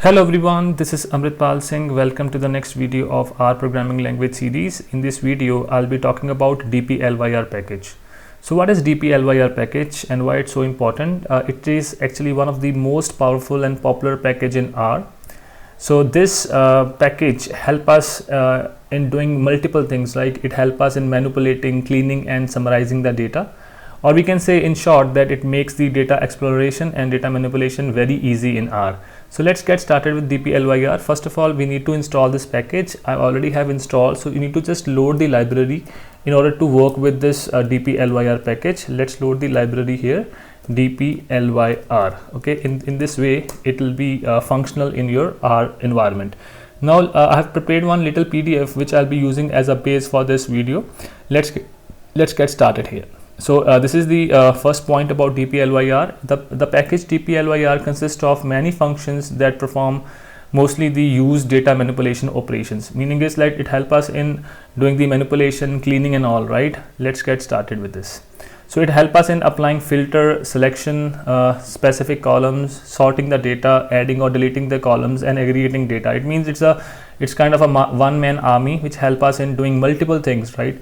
Hello everyone, this is Amritpal Singh. Welcome to the next video of our programming language series. In this video, I'll be talking about Dplyr package. So what is Dplyr package and why it's so important? It is actually one of the most powerful and popular package in R. So this package help us in doing multiple things, like it help us in manipulating, cleaning and summarizing the data. Or we can say in short that it makes the data exploration and data manipulation very easy in R. So let's get started with Dplyr. First of all, we need to install this package. I already have installed, so you need to just load the library in order to work with this Dplyr package. Let's load the library here, Dplyr. Okay, in this way it will be functional in your R environment. Now I have prepared one little PDF which I'll be using as a base for this video. Let's get started here. So this is the first point about Dplyr. The package Dplyr consists of many functions that perform mostly the use data manipulation operations. Meaning is like it helps us in doing the manipulation, cleaning and all, right? Let's get started with this. So it helps us in applying filter, selection, specific columns, sorting the data, adding or deleting the columns and aggregating data. It means it's kind of a one-man army which help us in doing multiple things, right?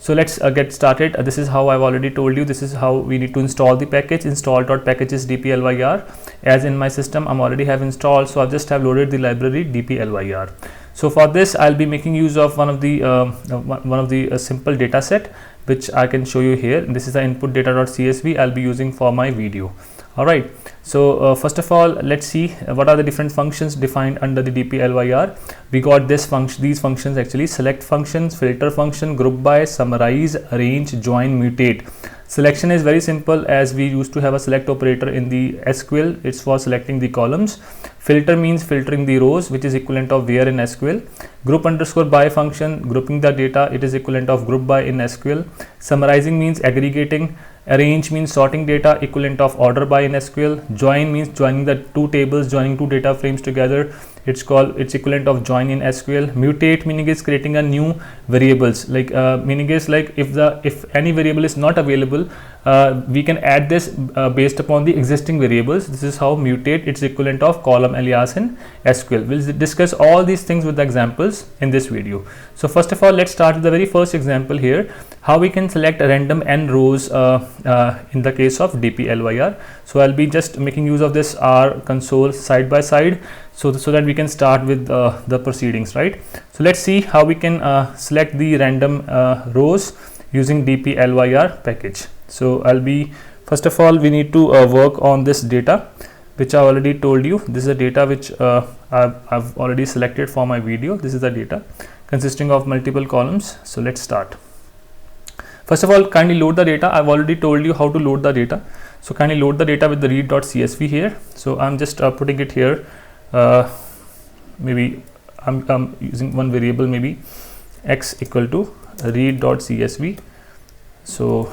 So let's get started. This is how I've already told you. This is how we need to install the package. Install.packages Dplyr. As in my system, I'm already have installed. So I just have loaded the library Dplyr. So for this, I'll be making use of one of the simple data set, which I can show you here. This is the input data.csv I'll be using for my video. All right. So first of all, let's see what are the different functions defined under the Dplyr. We got these functions actually: select functions, filter function, group by, summarize, arrange, join, mutate. Selection is very simple, as we used to have a select operator in the SQL. It's for selecting the columns. Filter means filtering the rows, which is equivalent of where in SQL. Group underscore by function, grouping the data. It is equivalent of group by in SQL. Summarizing means aggregating. Arrange means sorting data, equivalent of order by in SQL. Join means joining the two tables, joining two data frames together. It's equivalent of join in SQL. Mutate meaning is creating a new variables, like meaning is like if any variable is not available, we can add this based upon the existing variables. This is how mutate. It's equivalent of column alias in SQL. We'll discuss all these things with the examples in this video. So first of all, let's start with the very first example here, how we can select random n rows in the case of Dplyr. So I'll be just making use of this R console side by side, so that we can start with the proceedings, right? So let's see how we can select the random rows using Dplyr package. So first of all, we need to work on this data, which I already told you. This is a data which I've already selected for my video. This is the data consisting of multiple columns. So let's start. First of all, kindly load the data. I've already told you how to load the data. So kindly load the data with the read.csv here. So I'm just putting it here. Maybe I'm using one variable, maybe x equal to read.csv. So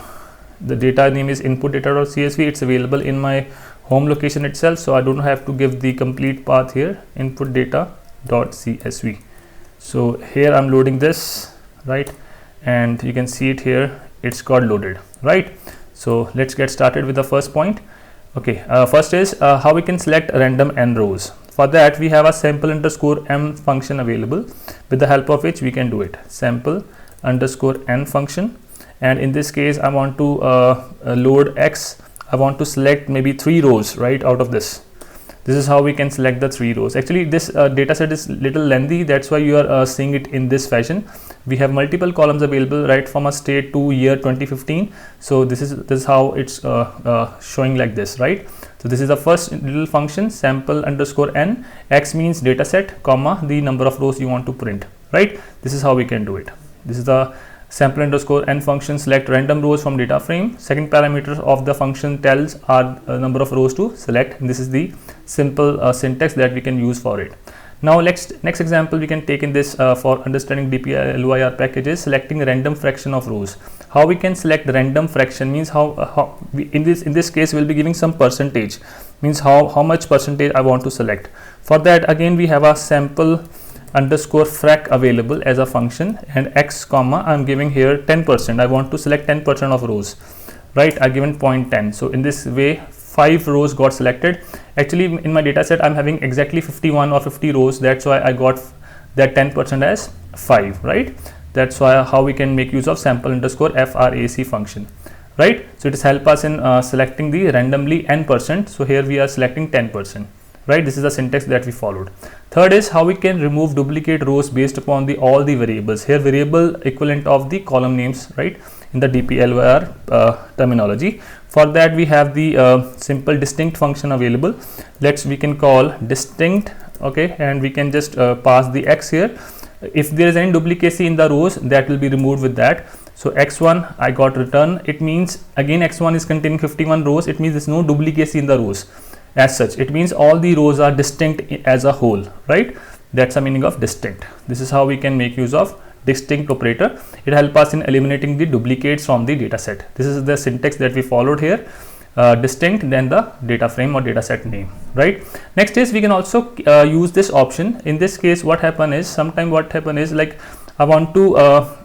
the data name is input data.csv. It's available in my home location itself, so I don't have to give the complete path here, input data.csv. So here I'm loading this, right? And you can see it here, it's got loaded, right? So let's get started with the first point. Okay, first is how we can select random n rows. For that, we have a sample underscore m function available, with the help of which we can do it. Sample underscore n function, and in this case I want to load x. I want to select maybe 3 rows, right, out of this. This is how we can select the 3 rows. Actually, this data set is little lengthy, that's why you are seeing it in this fashion. We have multiple columns available right from a state to year 2015. So this is how it's showing like this, right? So this is the first little function, sample underscore n. X means data set, comma, the number of rows you want to print, right? This is how we can do it. This is the sample underscore n function, select random rows from data frame. Second parameter of the function tells our number of rows to select. And this is the simple syntax that we can use for it. Now next example we can take in this for understanding Dplyr packages, selecting random fraction of rows. How we can select random fraction means how we, in this case we'll be giving some percentage, means how much percentage I want to select. For that, again we have a sample underscore frac available as a function, and x comma I'm giving here 10%. I want to select 10% of rows, right? I given 0.10. So in this way 5 rows got selected. Actually in my data set I'm having exactly 51 or 50 rows, that's why I got that 10% as 5, right? That's why how we can make use of sample underscore frac function, right? So it has helped us in selecting the randomly n%. So here we are selecting 10%, right? This is the syntax that we followed. Third is how we can remove duplicate rows based upon the all the variables. Here variable equivalent of the column names, right, in the Dplyr terminology. For that we have the simple distinct function available. We can call distinct, okay, and we can just pass the x here. If there is any duplicacy in the rows, that will be removed with that. So x1 I got return. It means again x1 is containing 51 rows. It means there's no duplicacy in the rows as such. It means all the rows are distinct as a whole, right? That's the meaning of distinct. This is how we can make use of distinct operator. It helps us in eliminating the duplicates from the data set. This is the syntax that we followed here. Distinct, then the data frame or data set name, right? Next is we can also use this option. In this case what happen is, like I want to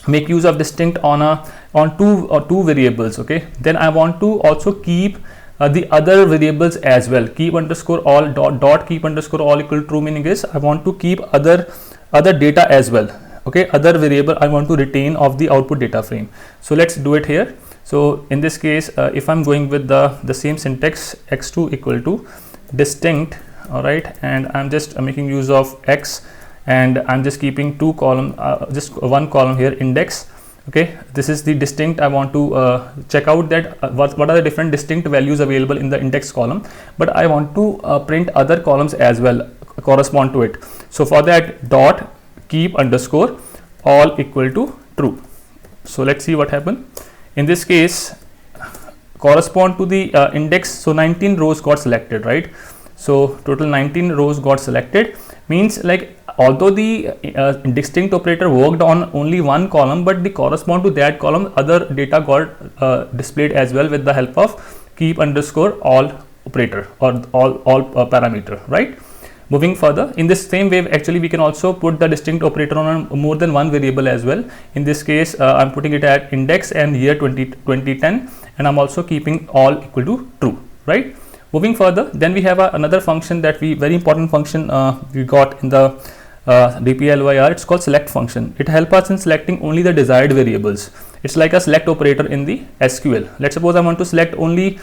make use of distinct on two variables, okay? Then I want to also keep the other variables as well. Keep underscore all dot keep underscore all equal true, meaning is I want to keep other data as well, okay? Other variable I want to retain of the output data frame. So let's do it here. So in this case if I'm going with the same syntax, x2 equal to distinct, all right, and I'm just making use of x, and I'm just keeping two column, just one column here, index, okay? This is the distinct. I want to check out that what are the different distinct values available in the index column, but I want to print other columns as well correspond to it. So for that, dot keep underscore all equal to true. So let's see what happened. In this case correspond to the index, so 19 rows got selected, right? So total 19 rows got selected, means like although the distinct operator worked on only one column, but the correspond to that column other data got displayed as well with the help of keep underscore all operator or all parameter, right? Moving further, in this same way, actually we can also put the distinct operator on more than one variable as well. In this case I'm putting it at index and year 2010, and I'm also keeping all equal to true, right? Moving further, then we have another function that very important function we got in the Dplyr. It's called select function. It helps us in selecting only the desired variables. It's like a select operator in the SQL. Let's suppose I want to select only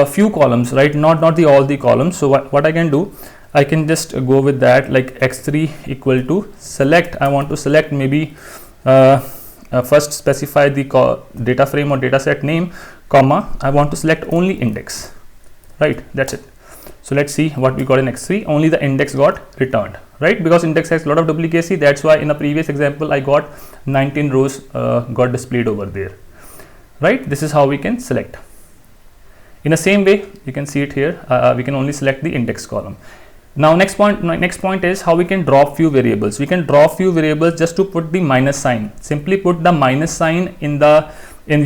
few columns, right? Not all the columns. So what I can do, I can just go with that, like x3 equal to select. I want to select maybe first specify the data frame or data set name, comma, I want to select only index, right? That's it. So let's see what we got in x3. Only the index got returned, right? Because index has a lot of duplicacy. That's why in a previous example I got 19 rows got displayed over there, right? This is how we can select. In the same way, you can see it here. We can only select the index column. Now next point is how we can drop few variables. We can drop few variables just to put the minus sign. Simply put the minus sign in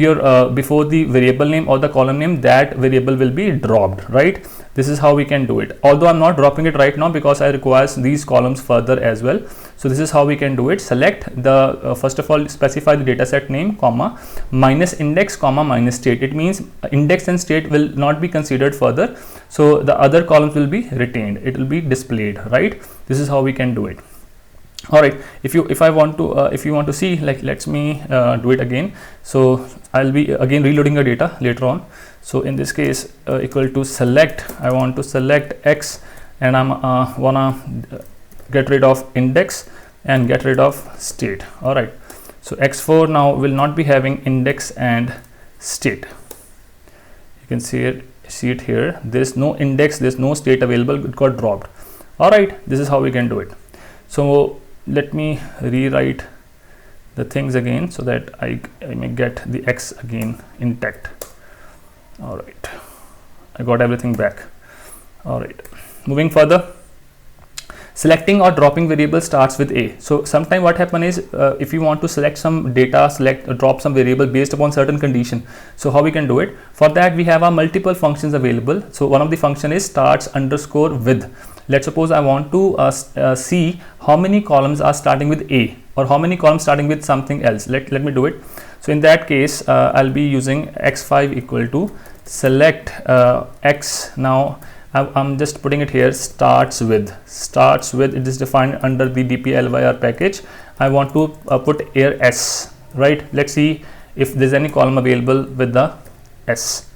your before the variable name or the column name, that variable will be dropped, right? This is how we can do it. Although I'm not dropping it right now because I require these columns further as well. So this is how we can do it. Select the first of all specify the dataset name, comma, minus index, comma, minus state. It means index and state will not be considered further. So the other columns will be retained. It will be displayed, right? This is how we can do it. All right, if you want to see, like, let me do it again. So I'll be again reloading the data later on. So in this case equal to select, I want to select x, and I'm wanna get rid of index and get rid of state. All right, so x4 now will not be having index and state. You can see it here. There's no index, there's no state available, it got dropped. All right, this is how we can do it. So let me rewrite the things again so that I may get the x again intact. All right, I got everything back. All right, moving further, selecting or dropping variable starts with a. So sometime what happen is if you want to select some data, select or drop some variable based upon certain condition. So how we can do it? For that we have multiple functions available. So one of the function is starts underscore with. Let's suppose I want to see how many columns are starting with a or how many columns starting with something else. Let me do it. So in that case I'll be using x5 equal to select X. Now I'm just putting it here, starts with, it is defined under the dplyr package. I want to put here S, right? Let's see if there's any column available with the S.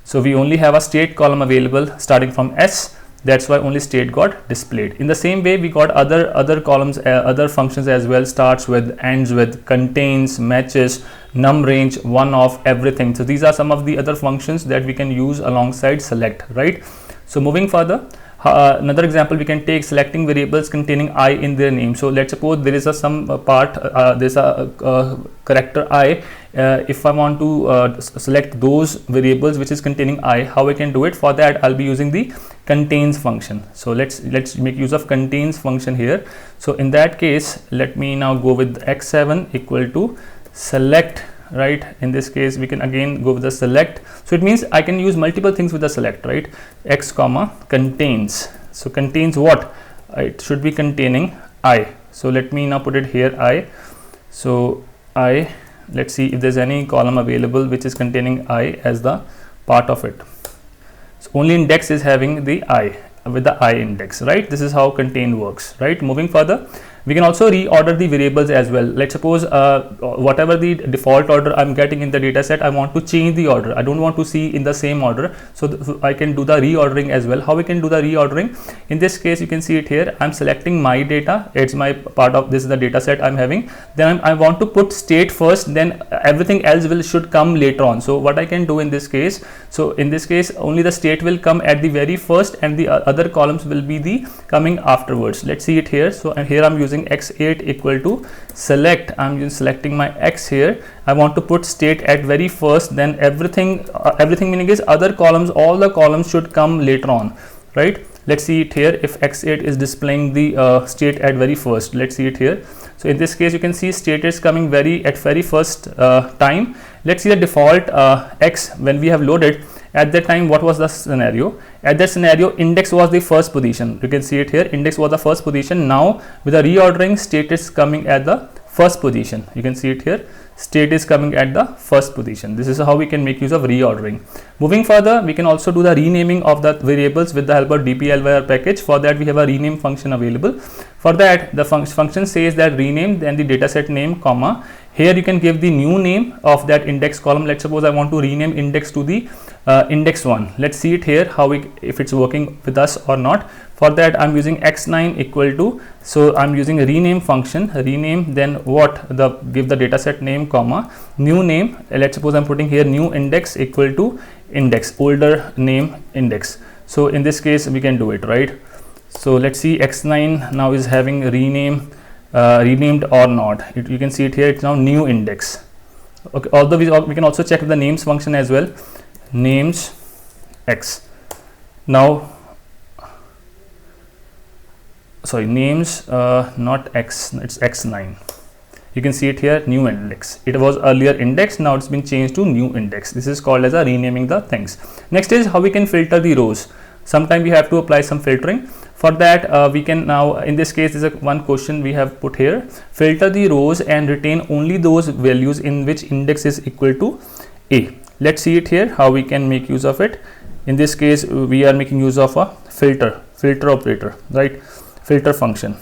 So we only have a state column available starting from S. That's why only state got displayed. In the same way, we got other columns, other functions as well, starts with, ends with, contains, matches, num range, one of, everything. So these are some of the other functions that we can use alongside select, right? So moving further, another example we can take, selecting variables containing I in their name. So let's suppose there is some part, there's a character I. If I want to select those variables which is containing I, how I can do it? For that, I'll be using the contains function. So let's make use of contains function here. So in that case, let me now go with x7 equal to select, right? In this case, we can again go with the select. So it means I can use multiple things with the select, right? X comma contains. So contains what? It should be containing I. So let me now put it here I. So I, let's see if there's any column available which is containing I as the part of it. So only index is having the I with the I index, right? This is how contain works, right? Moving further, we can also reorder the variables as well. Let's suppose whatever the default order I'm getting in the data set, I want to change the order. I don't want to see in the same order. So I can do the reordering as well. How we can do the reordering? In this case, you can see it here. I'm selecting my data. It's my part of this is the data set I'm having. Then I want to put state first, then everything else should come later on. So what I can do in this case, so in this case, only the state will come at the very first and the other columns will be the coming afterwards. Let's see it here. So and here I'm using x8 equal to select. I'm just selecting my x here. I want to put state at very first, then everything meaning is other columns, all the columns should come later on, right? Let's see it here. If x8 is displaying the state at very first, let's see it here. So in this case, you can see state is coming at very first time. Let's see the default x when we have loaded. At that time, what was the scenario? At that scenario, index was the first position. You can see it here. Index was the first position. Now, with the reordering, state is coming at the first position. You can see it here. State is coming at the first position. This is how we can make use of reordering. Moving further, we can also do the renaming of the variables with the help of dplyr package. For that, we have a rename function available. For that, the function says that rename, then the dataset name, comma. Here you can give the new name of that index column. Let's suppose I want to rename index to the index 1. Let's see it here how if it's working with us or not. For that, I'm using x9 equal to, so I'm using a rename function, rename, then what, give the dataset name, comma, new name. Let's suppose I'm putting here new index equal to index, older name index. So in this case, we can do it, right? So let's see, x9 now is having rename, renamed or not. You can see it here, it's now new index. Okay, although we can also check the names function as well, names x. Now, sorry, names not x, it's x9. You can see it here, new index. It was earlier index, now it's been changed to new index. This is called as a renaming the things. Next is how we can filter the rows. Sometimes we have to apply some filtering. For that, we can now, in this case, there's one question we have put here. Filter the rows and retain only those values in which index is equal to A. Let's see it here, how we can make use of it. In this case, we are making use of a filter operator, right? Filter function.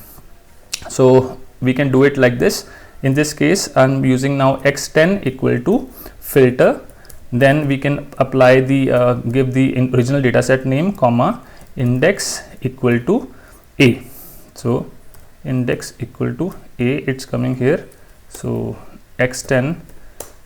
So we can do it like this. In this case, I'm using now x10 equal to filter. Then we can apply the give the original dataset name, comma, index equal to A. So index equal to A, it's coming here. So x10,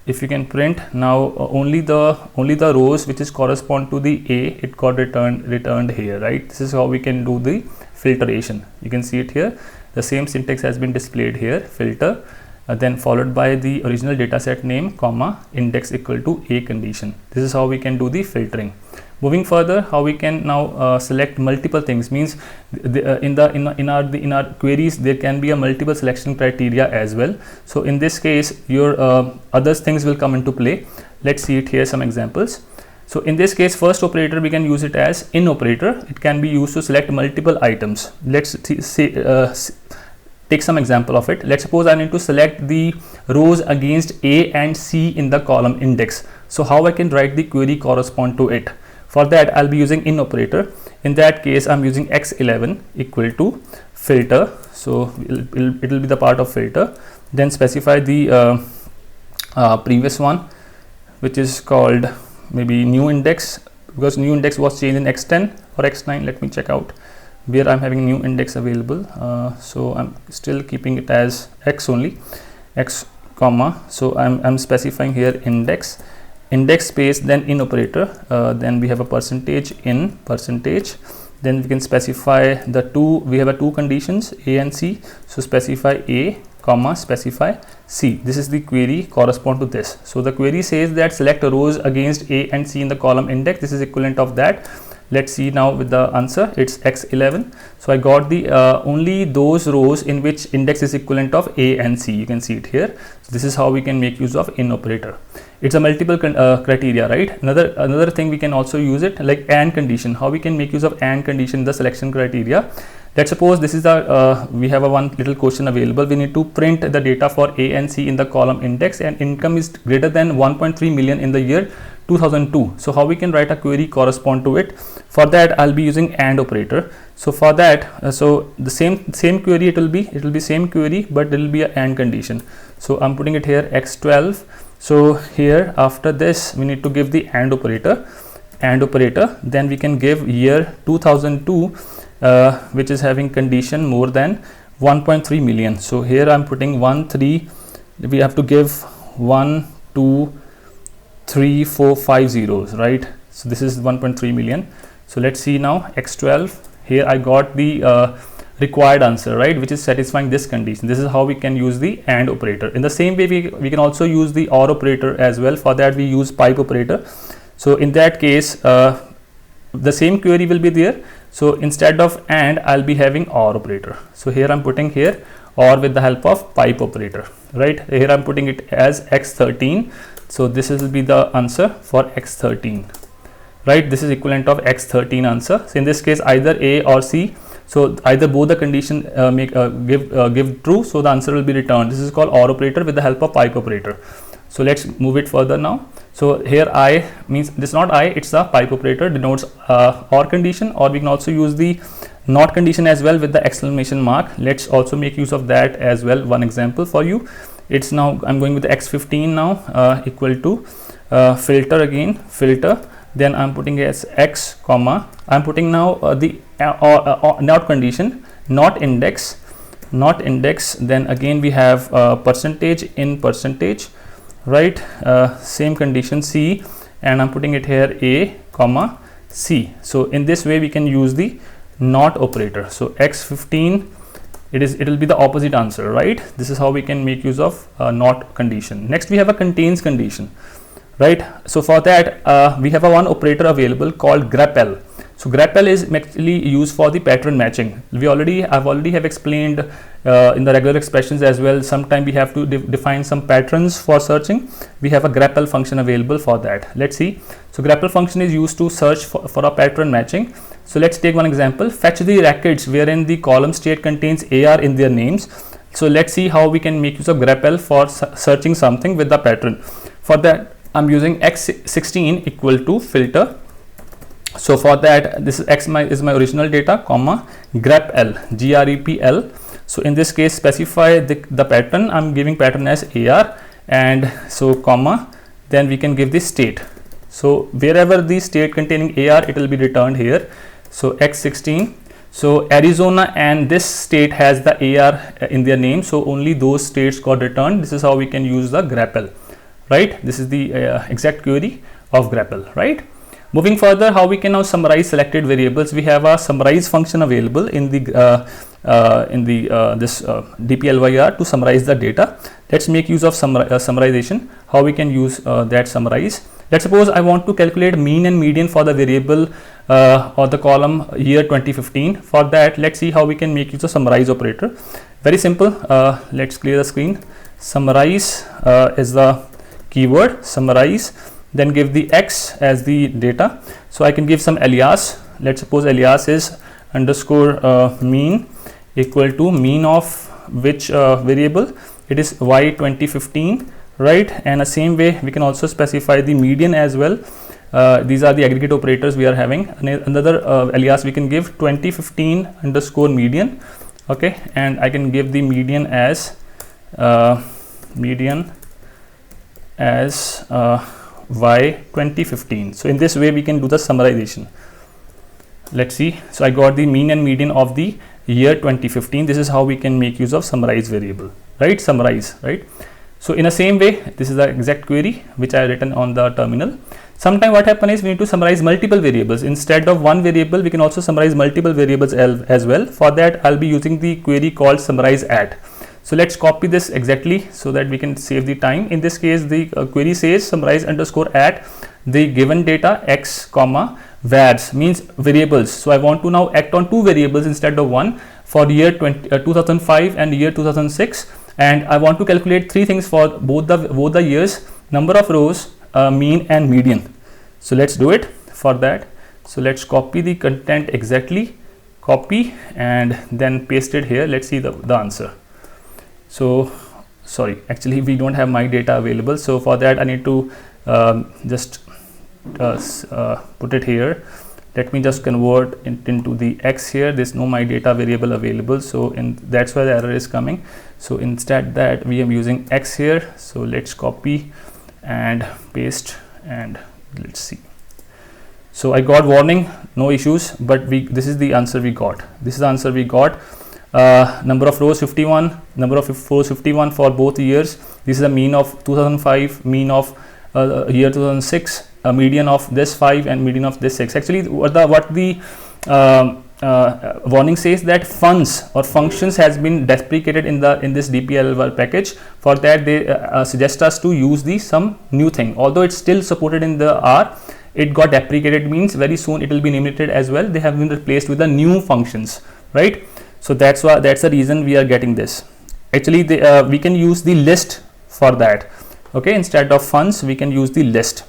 if you can print now, only the rows which is correspond to the A, it got returned here, right? This is how we can do the filtration. You can see it here. The same syntax has been displayed here, filter, then followed by the original dataset name, comma, index equal to A condition. This is how we can do the filtering. Moving further, how we can now select multiple things, means in our queries there can be a multiple selection criteria as well. So in this case, your other things will come into play. Let's see it here, some examples. So in this case, first operator we can use it as in operator. It can be used to select multiple items. Let's say take some example of it. Let's suppose I need to select the rows against A and C in the column index. So how I can write the query correspond to it? For that, I'll be using in operator. In that case, I'm using x11 equal to filter. So it'll be the part of filter. Then specify the previous one, which is called maybe new index, because new index was changed in x10 or x9. Let me check out where I'm having new index available. So I'm still keeping it as x only, x comma. So I'm specifying here index space, then in operator, then we have a percentage in percentage, then we can specify the two, we have a two conditions A and C. So specify A comma specify C. This is the query correspond to this. So the query says that select rows against A and C in the column index. This is equivalent of that. Let's see now with the answer. It's x11. So I got the only those rows in which index is equivalent of A and C. You can see it here. So this is how we can make use of in operator. It's a multiple criteria, right? Another thing we can also use it like AND condition. How we can make use of AND condition in the selection criteria. Let's suppose this is the we have a one little question available. We need to print the data for A and C in the column index, and income is greater than 1.3 million in the year 2002. So how we can write a query correspond to it? For that, I'll be using AND operator. So for that, so the same query it will be same query, but it will be a AND condition. So I'm putting it here x12. So here after this we need to give the AND operator. Then we can give year 2002, which is having condition more than 1.3 million. So here I'm putting 1 3. We have to give 1 2 3 4 5 zeros, right? So this is 1.3 million. So let's see now x12. Here I got the required answer, right, which is satisfying this condition. This is how we can use the AND operator. In the same way, we can also use the OR operator as well. For that, we use pipe operator. So in that case, the same query will be there. So instead of AND, I'll be having OR operator. So here I'm putting here OR with the help of pipe operator, right? Here I'm putting it as x13. So this will be the answer for x13, right? This is equivalent of x13 answer. So in this case, either A or C. So either both the condition give true, so the answer will be returned. This is called OR operator with the help of pipe operator. So let's move it further now. So here I means this is not I, it's a pipe operator, denotes OR condition, or we can also use the NOT condition as well with the exclamation mark. Let's also make use of that as well. One example for you. It's now I'm going with the x15 now, equal to filter again, filter. Then I'm putting as x comma. I'm putting now the NOT condition, not index. Then again we have percentage in percentage, right? Same condition C, and I'm putting it here A comma C. So in this way we can use the NOT operator. So x15, it will be the opposite answer, right? This is how we can make use of NOT condition. Next we have a contains condition, right? So for that we have a one operator available called grepl. So grepl is actually used for the pattern matching. I've already have explained in the regular expressions as well. Sometimes we have to define some patterns for searching. We have a grepl function available for that. Let's see. So grepl function is used to search for a pattern matching. So let's take one example. Fetch the records wherein the column state contains AR in their names. So let's see how we can make use of grepl for searching something with the pattern. For that, I'm using x16 equal to filter. So for that, this is x is my original data, comma grepl, grepl. So in this case, specify the pattern. I'm giving pattern as AR, and so comma, then we can give the state. So wherever the state containing AR, it will be returned here. So x16. So Arizona and this state has the AR in their name. So only those states got returned. This is how we can use the grepl, right? This is the exact query of grepl, right? Moving further, how we can now summarize selected variables. We have a summarize function available in the this Dplyr to summarize the data. Let's make use of summarization. How we can use that summarize. Let's suppose I want to calculate mean and median for the variable or the column year 2015. For that, let's see how we can make use of summarize operator. Very simple. Let's clear the screen. Summarize is the keyword, summarize. Then give the x as the data. So I can give some alias. Let's suppose alias is underscore mean equal to mean of which variable. It is y 2015, right? And the same way we can also specify the median as well. These are the aggregate operators we are having. Another alias we can give 2015 underscore median, okay, and I can give the median as y 2015. So in this way we can do the summarization. Let's see. So I got the mean and median of the year 2015. This is how we can make use of summarize variable, right? Summarize, right? So in the same way, this is the exact query which I have written on the terminal. Sometimes what happens is we need to summarize multiple variables. Instead of one variable, we can also summarize multiple variables as well. For that, I'll be using the query called summarise at. So let's copy this exactly so that we can save the time. In this case, the query says summarise underscore at the given data x comma vars, means variables. So I want to now act on two variables instead of one, for year 2005 and year 2006, and I want to calculate three things for both the years: number of rows, mean and median. So let's do it for that. So let's copy the content exactly, copy and then paste it here. Let's see the answer. So sorry, actually we don't have my data available, so for that I need to just put it here. Let me just convert it into the x here. There's no my data variable available, so that's why the error is coming. So instead that we are using x here. So let's copy and paste and let's see. So I got warning, no issues, but this is the answer we got. This is the answer we got. Number of rows 51, number of rows 51 for both years. This is a mean of 2005, mean of year 2006, a median of this 5 and median of this 6. Actually what the warning says that funds or functions has been deprecated in this Dplyr package. For that they suggest us to use some new thing. Although it's still supported in the R, it got deprecated, means very soon it will be eliminated as well. They have been replaced with the new functions, right? So that's the reason we are getting this. Actually we can use the list for that, okay? Instead of funds we can use the list.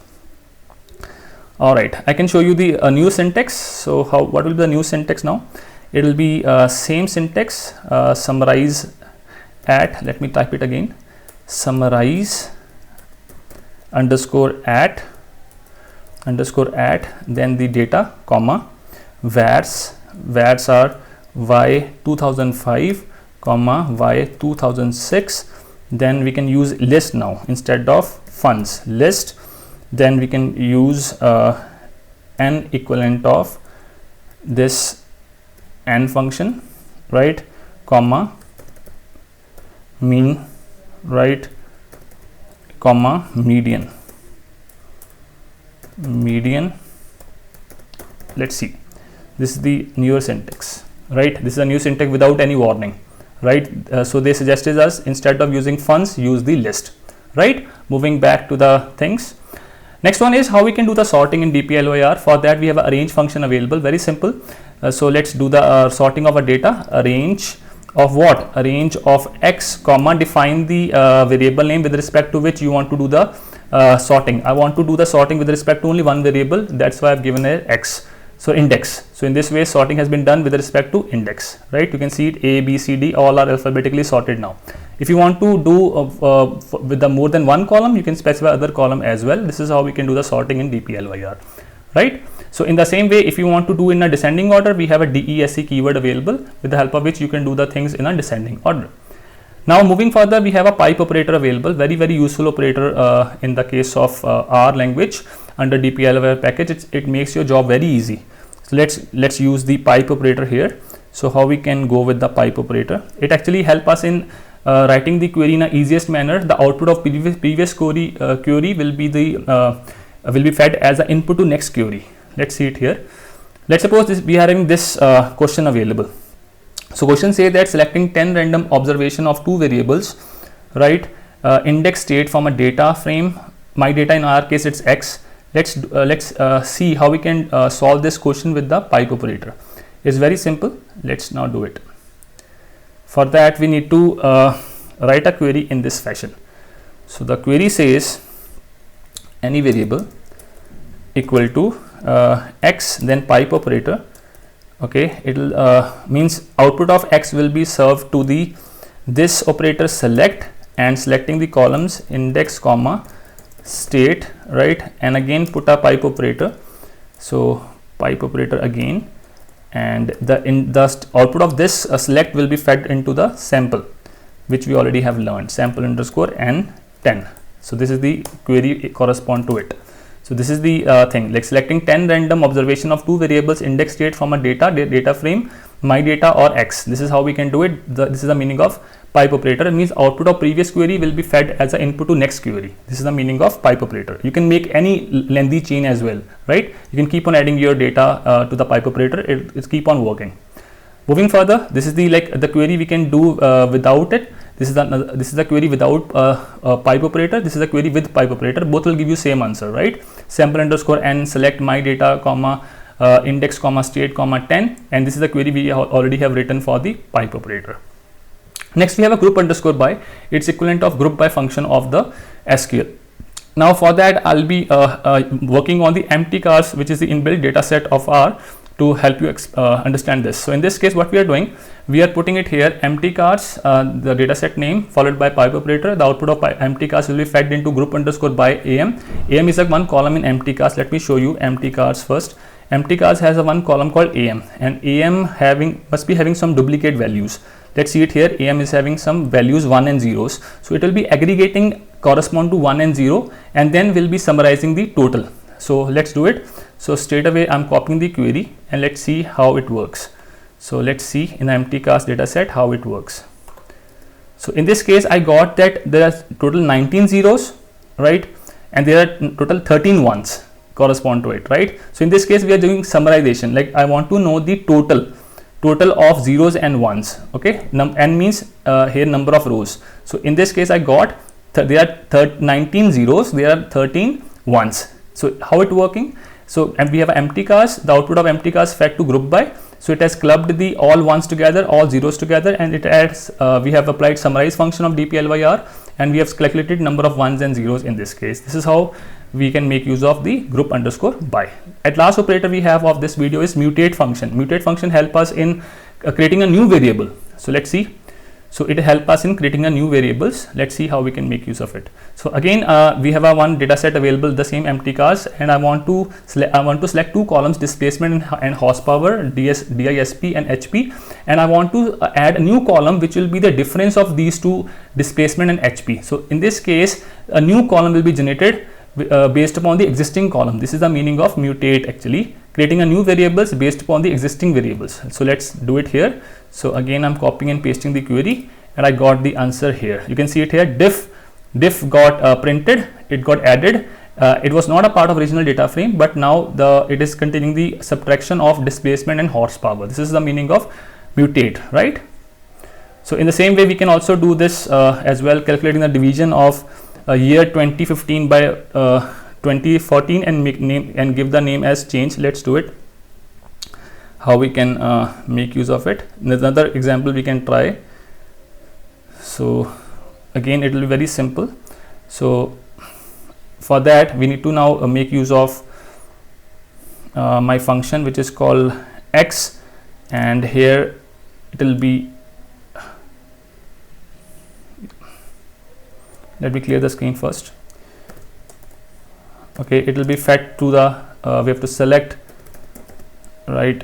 All right, I can show you the new syntax. So what will be the new syntax now? It will be same syntax, summarize at, let me type it again, summarize underscore at, then the data comma vars are y 2005 comma y 2006. Then we can use list now instead of funds, list. Then we can use n equivalent of this n function, right, comma mean, right, comma median. Let's see, this is the newer syntax, right? This is a new syntax without any warning, right? So they suggested us, instead of using funds, use the list, right? Moving back to the things. Next one is how we can do the sorting in Dplyr. For that we have a arrange function available, very simple. So let's do the sorting of a data. Arrange of what? Arrange of x comma, define the variable name with respect to which you want to do the sorting. I want to do the sorting with respect to only one variable, that's why I've given a x. So index. So in this way sorting has been done with respect to index, right? You can see it, A, B, C, D, all are alphabetically sorted now. If you want to do with the more than one column, you can specify other column as well. This is how we can do the sorting in Dplyr, right? So in the same way, if you want to do in a descending order, we have a DESC keyword available, with the help of which you can do the things in a descending order. Now moving further, we have a pipe operator available, very useful operator in the case of R language. Under Dplyr package, it makes your job very easy. So let's use the pipe operator here. So how we can go with the pipe operator? It actually help us in writing the query in a easiest manner. The output of previous query will be fed as an input to next query. Let's see it here. Let's suppose we are having this question available. So question says that selecting 10 random observation of two variables, right? Index state from a data frame. My data in our case it's x. Let's see how we can solve this question with the pipe operator. It's very simple. Let's now do it. For that we need to write a query in this fashion. So the query says any variable equal to x, then pipe operator, okay, it'll means output of x will be served to the this operator select and selecting the columns index comma state, right, and again put a pipe operator. So pipe operator again, and the output of this select will be fed into the sample, which we already have learned, sample underscore n10. So this is the query correspond to it. So this is the thing, like selecting 10 random observation of two variables index state from a data frame, my data or x. This is how we can do it. This is the meaning of pipe operator. It means output of previous query will be fed as an input to next query. This is the meaning of pipe operator. You can make any lengthy chain as well, right? You can keep on adding your data to the pipe operator. It keep on working. Moving further, this is the query we can do without it. This is the query without pipe operator. This is the query with pipe operator. Both will give you same answer, right? Sample underscore n select my data comma index comma state comma 10, and this is the query we already have written for the pipe operator. Next we have a group underscore by. It's equivalent of group by function of the SQL. Now for that I'll be working on the empty cars, which is the inbuilt data set of R, to help you understand this. So in this case what we are doing, we are putting it here empty cars, the dataset name followed by pipe operator. The output of empty cars will be fed into group underscore by am. Am is a one column in empty cars. Let me show you empty cars first. Empty cars has a one column called am, and am must be having some duplicate values. Let's see it here. Am is having some values 1 and 0s, so it will be aggregating correspond to 1 and 0, and then we'll be summarizing the total. So let's do it. So straight away I'm copying the query, and let's see how it works. So let's see in the empty cars data set how it works. So in this case I got that there are total 19 zeros, right, and there are total 13 ones correspond to it, right? So in this case we are doing summarization, like I want to know the total of zeros and ones. Okay, n means here number of rows. So in this case I got there are 19 zeros, there are 13 ones. So how it working? So and we have empty cars. The output of empty cars fed to group by. So it has clubbed the all ones together, all zeros together, and it adds. We have applied summarize function of Dplyr, and we have calculated number of ones and zeros in this case. This is how we can make use of the group underscore by. At last operator we have of this video is mutate function. Mutate function help us in creating a new variable. So let's see. So it help us in creating a new variables. Let's see how we can make use of it. So again we have a one data set available, the same empty cars, and I want to select two columns, displacement and horsepower, DISP and HP, and I want to add a new column which will be the difference of these two, displacement and HP. So in this case a new column will be generated based upon the existing column. This is the meaning of mutate, actually creating a new variables based upon the existing variables. So let's do it here. So again I'm copying and pasting the query, and I got the answer here. You can see it here. Diff got printed, it got added. It was not a part of original data frame, but now it is containing the subtraction of displacement and horsepower. This is the meaning of mutate, right? So in the same way we can also do this as well, calculating the division of year 2015 by 2014 and give the name as change. Let's do it. How we can make use of it. Another example we can try. So again it will be very simple. So for that we need to now make use of my function which is called x, and here it will be, let me clear the screen first. Okay, it will be fed to the we have to select, right,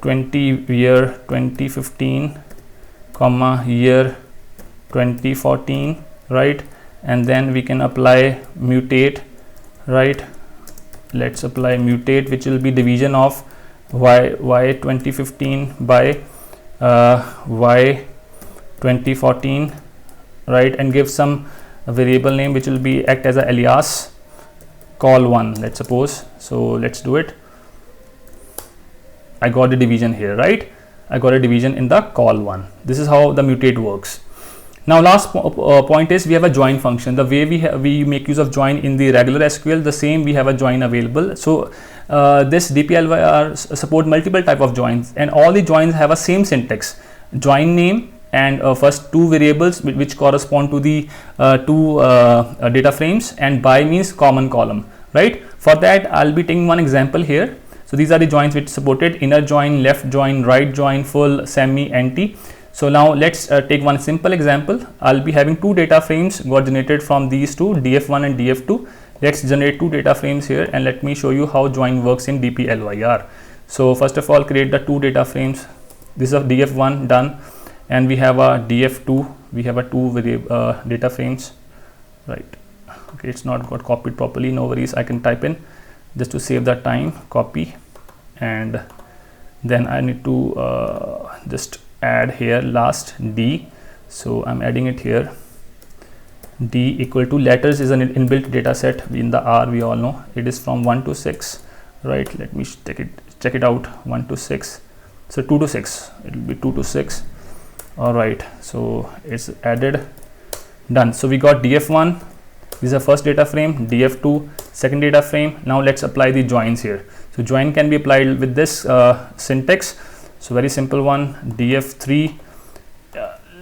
year 2015 comma year 2014, right, and then we can apply mutate, right. Let's apply mutate, which will be division of y 2015 by y 2014, right, and give some variable name which will be act as a alias col1, let's suppose. So let's do it. I got the division here, right? I got a division in the col1. This is how the mutate works. Now last point is we have a join function. The way we make use of join in the regular SQL, the same we have a join available. So this Dplyr support multiple type of joins, and all the joins have a same syntax: join name and first two variables which correspond to the two data frames, and by means common column, right? For that I'll be taking one example here. So these are the joins which supported: inner join, left join, right join, full, semi, anti. So now let's take one simple example. I'll be having two data frames got generated from these two, df1 and df2. Let's generate two data frames here, and let me show you how join works in Dplyr. So first of all, create the two data frames. This is of df1 done, and we have a df2. We have a two data frames, right? Okay, it's not got copied properly. No worries. I can type in just to save that time. Copy, and then I need to just add here last d. So I'm adding it here. D equal to letters is an inbuilt data set in the R. We all know it is from 1 to 6, right? Let me check it out. 1 to 6. So 2 to 6. It will be 2 to 6. All right. So it's added. Done. So we got df1. This is the first data frame. Df2, second data frame. Now let's apply the joins here. So join can be applied with this syntax. So very simple one. Df3.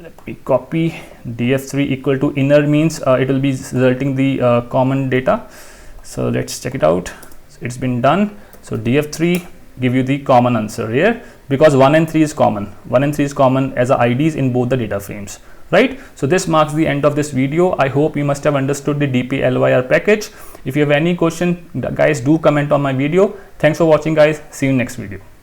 Let me copy. Df3 equal to inner means it will be resulting the common data. So let's check it out. It's been done. So df3 give you the common answer here, because 1 and 3 is common. 1 and 3 is common as IDs in both the data frames, right? So this marks the end of this video. I hope you must have understood the Dplyr package. If you have any question, guys, do comment on my video. Thanks for watching, guys. See you in next video.